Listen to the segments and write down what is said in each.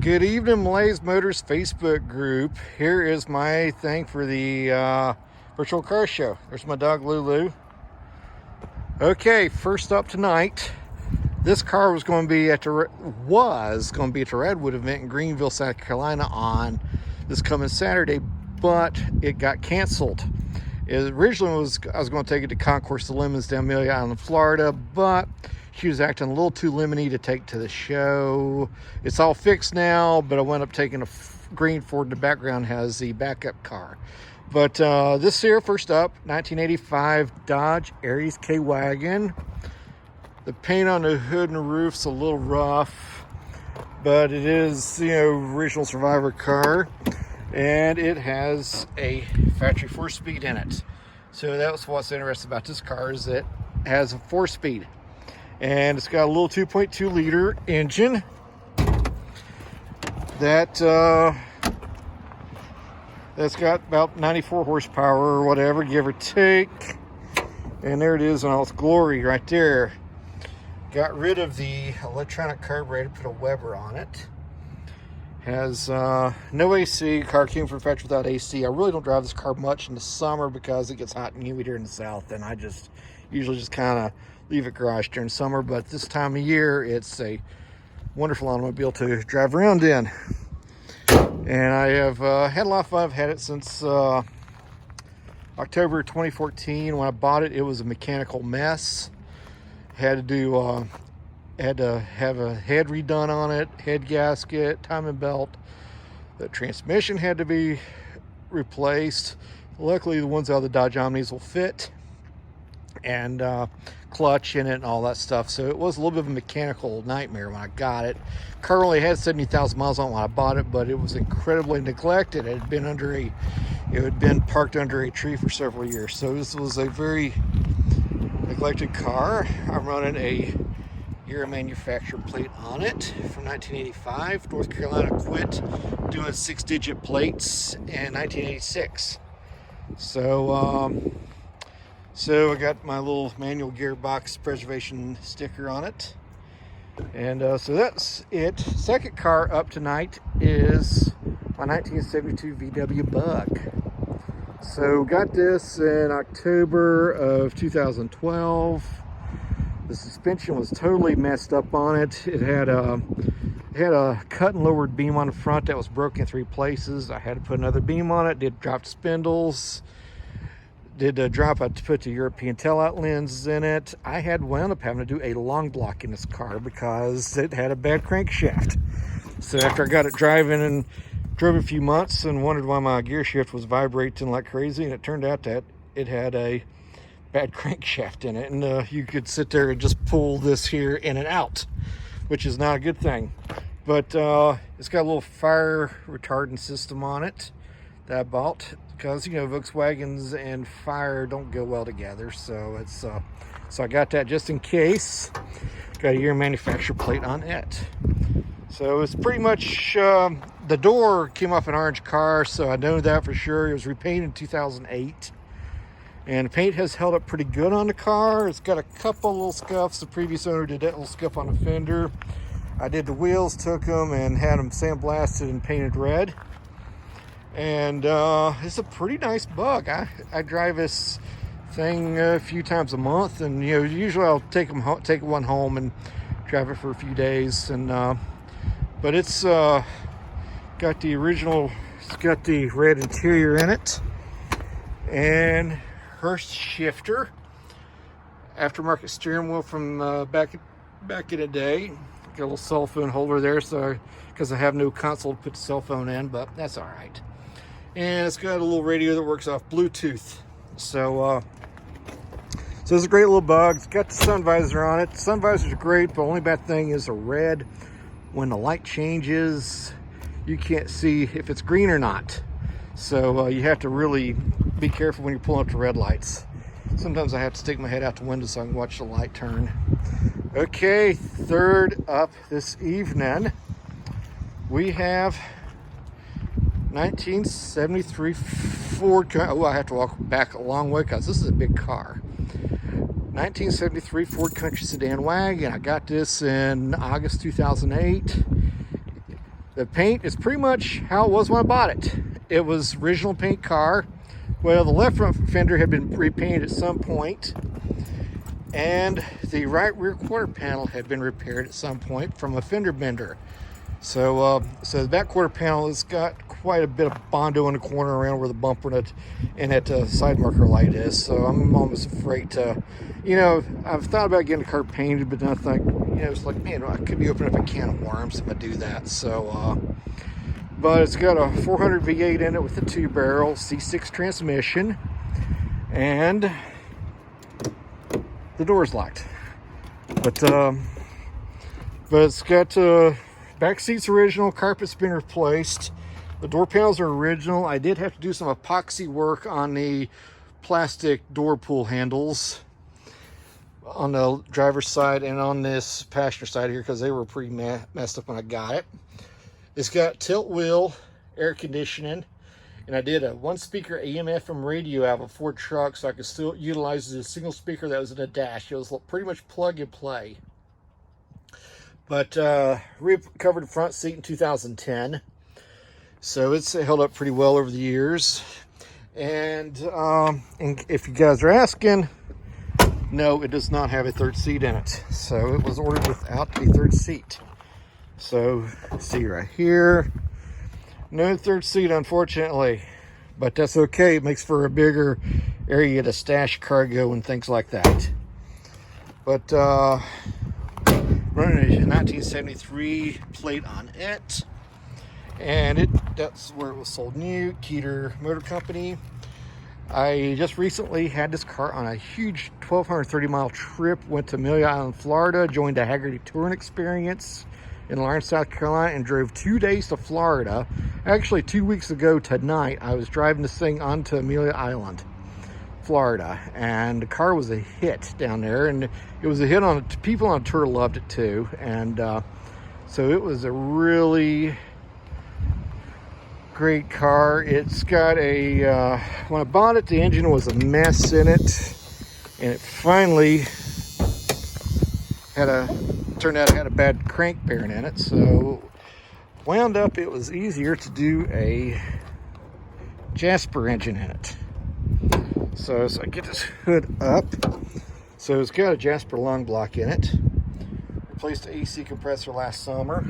Good evening, Malays Motors Facebook group. Here is my thing for the virtual car show. There's my dog Lulu. Okay, first up tonight, this car was going to be at the Redwood event in Greenville, South Carolina on this coming Saturday, but it got canceled. It originally I was going to take it to Concourse of Lemons down Amelia Island, Florida, but she was acting a little too lemony to take to the show. It's all fixed now, but I wound up taking a green Ford in the background, has the backup car. But this here, first up, 1985 Dodge Aries K-Wagon. The paint on the hood and the roof's a little rough, but it is, original Survivor car. And it has a factory 4-speed in it. So that's what's interesting about this car, is it has a 4-speed. And it's got a little 2.2 liter engine that's got about 94 horsepower or whatever, give or take. And there it is in all its glory right there. Got rid of the electronic carburetor, put a Weber on it. Has no AC. Car came from factory without AC. I really don't drive this car much in the summer because it gets hot and humid here in the south, and I just usually kind of leave it garage during summer. But this time of year, it's a wonderful automobile to drive around in. And I have had a lot of fun. I've had it since October 2014. When I bought it, it was a mechanical mess. Had to have a head redone on it, head gasket, timing belt. The transmission had to be replaced. Luckily, the ones out of the Dodge Omnis will fit, and clutch in it and all that stuff. So it was a little bit of a mechanical nightmare when I got it. Car only had 70,000 miles on it when I bought it, but it was incredibly neglected. It had been parked under a tree for several years. So this was a very neglected car. I'm running a year of manufacture plate on it from 1985. North Carolina quit doing 6-digit plates in 1986. So I got my little manual gearbox preservation sticker on it. And so that's it. Second car up tonight is my 1972 VW Bug. So got this in October of 2012. The suspension was totally messed up on it. It had a cut and lowered beam on the front that was broken in 3 places. I had to put another beam on it. Did drop spindles. I put the European tail-out lens in it. I had wound up having to do a long block in this car because it had a bad crankshaft. So after I got it driving and drove a few months and wondered why my gear shift was vibrating like crazy, and it turned out that it had a bad crankshaft in it, and you could sit there and just pull this here in and out, which is not a good thing. But it's got a little fire retardant system on it that I bought because Volkswagens and fire don't go well together. So so I got that just in case. Got a year manufacturer plate on it. So it's pretty much the door came off an orange car, so I know that for sure. It was repainted in 2008. And the paint has held up pretty good on the car. It's got a couple little scuffs. The previous owner did that little scuff on the fender. I did the wheels, took them and had them sandblasted and painted red. And it's a pretty nice Bug. I drive this thing a few times a month, and usually I'll take one home and drive it for a few days. And but it's got the original. It's got the red interior in it, and Hurst shifter, aftermarket steering wheel from back in the day. Got a little cell phone holder there, so because I have no console to put the cell phone in, but that's all right. And it's got a little radio that works off Bluetooth. So it's a great little Bug. It's got the sun visor on it. The sun visors are great, but the only bad thing is the red. When the light changes, you can't see if it's green or not. So you have to really be careful when you're pulling up the red lights. Sometimes I have to stick my head out the window so I can watch the light turn. Okay, third up this evening, we have 1973 Ford. Oh, I have to walk back a long way because this is a big car. 1973 Ford Country Sedan Wagon. I got this in August 2008. The paint is pretty much how it was when I bought it. It was original paint car. Well, the left front fender had been repainted at some point, and the right rear quarter panel had been repaired at some point from a fender bender. So the back quarter panel has got quite a bit of Bondo in the corner around where the bumper and that side marker light is. So I'm almost afraid to, I've thought about getting the car painted, but then I think, it's like, man, I could be opening up a can of worms if I do that. So, but it's got a 400 V8 in it with a 2-barrel C6 transmission, and the door's locked. But it's got back seats original, carpet's been replaced. The door panels are original. I did have to do some epoxy work on the plastic door pull handles on the driver's side and on this passenger side here because they were pretty messed up when I got it. It's got tilt wheel, air conditioning, and I did a 1-speaker AM/FM radio out of a Ford truck so I could still utilize the single speaker that was in the dash. It was pretty much plug and play. But recovered front seat in 2010. So it's held up pretty well over the years. And if you guys are asking, no, it does not have a third seat in it. So it was ordered without a third seat. So see right here, no third seat, unfortunately. But that's okay. It makes for a bigger area to stash cargo and things like that. But running a 1973 plate on it, and that's where it was sold new, Keeter Motor Company. I just recently had this car on a huge 1,230 mile trip, went to Amelia Island, Florida, joined a Haggerty touring experience in Lawrence, South Carolina, and drove 2 days to Florida. Actually, 2 weeks ago tonight, I was driving this thing onto Amelia Island, Florida, and the car was a hit down there, and it was a hit on people on tour loved it too. And so it was a really great car. It's got a when I bought it, the engine was a mess in it, and it finally turned out it had a bad crank bearing in it. So wound up it was easier to do a Jasper engine in it. So I get this hood up. So it's got a Jasper lung block in it. Replaced the AC compressor last summer.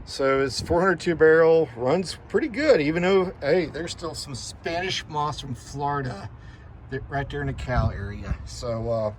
So it's 402 barrel, runs pretty good, even though, hey, there's still some Spanish moss from Florida right there in the Cal area. So,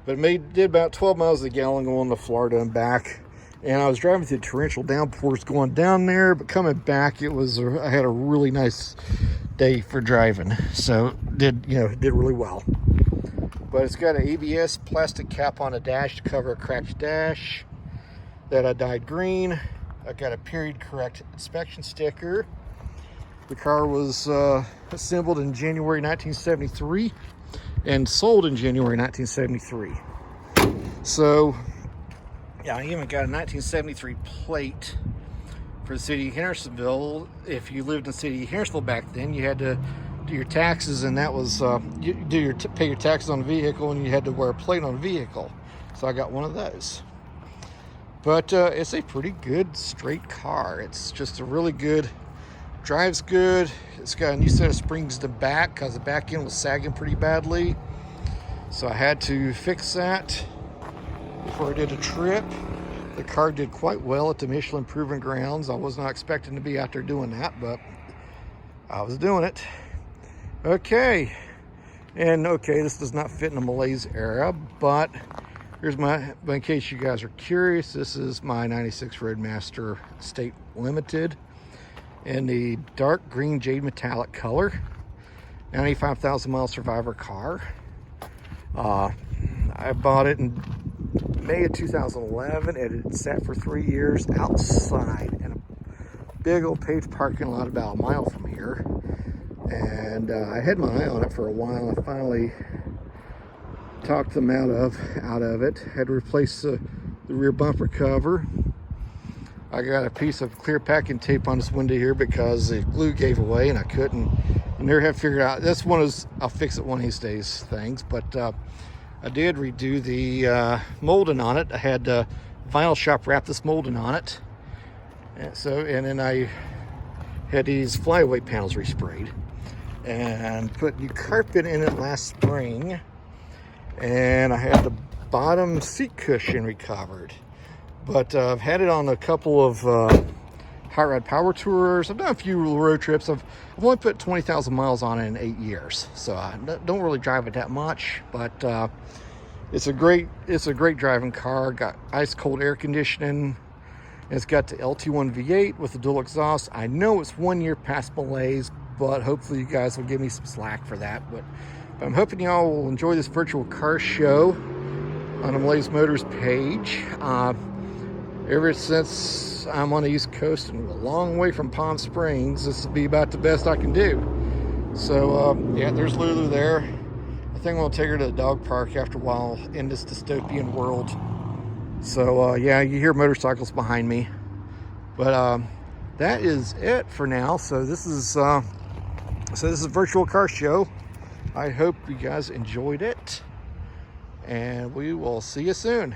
but it did about 12 miles a gallon going to Florida and back. And I was driving through torrential downpours going down there, but coming back, I had a really nice day for driving. So did really well. But it's got an ABS plastic cap on the dash to cover a cracked dash that I dyed green. I got a period correct inspection sticker. The car was assembled in January 1973 and sold in January 1973. So yeah, I even got a 1973 plate for the city of Hendersonville. If you lived in the city of Hendersonville back then, you had to do your taxes, and that was pay your taxes on the vehicle, and you had to wear a plate on the vehicle. So I got one of those. But it's a pretty good straight car. It's just a really good, drives good. It's got a new set of springs to back because the back end was sagging pretty badly. So I had to fix that before I did a trip. The car did quite well at the Michelin Proven Grounds. I was not expecting to be out there doing that, but I was doing it. Okay, this does not fit in the Malaise era, but here's in case you guys are curious, this is my 96 Roadmaster State Limited in the dark green jade metallic color. 95,000 mile survivor car. I bought it in May of 2011. It had sat for 3 years outside in a big old paved parking lot about a mile from here. And I had my eye on it for a while. I finally talked them out of it. Had to replace the rear bumper cover. I got a piece of clear packing tape on this window here because the glue gave away and I couldn't. I never have figured out. This one is, I'll fix it one of these days things. But I did redo the molding on it. I had Vinyl Shop wrap this molding on it. And then I had these flyaway panels resprayed and put new carpet in it last spring, and I had the bottom seat cushion recovered. But I've had it on a couple of hot rod power tours. I've done a few road trips. I've only put 20,000 miles on it in 8 years, so I don't really drive it that much. But it's a great driving car. Got ice cold air conditioning. It's got the LT1 V8 with the dual exhaust. I know it's 1 year past malaise, but hopefully you guys will give me some slack for that. But I'm hoping y'all will enjoy this virtual car show on the Malaise Motors page. Ever since I'm on the East Coast and a long way from Palm Springs, this will be about the best I can do. So yeah, there's Lulu there. I think we'll take her to the dog park after a while in this dystopian world. So yeah, you hear motorcycles behind me, but that is it for now. So this is a virtual car show. I hope you guys enjoyed it, and we will see you soon.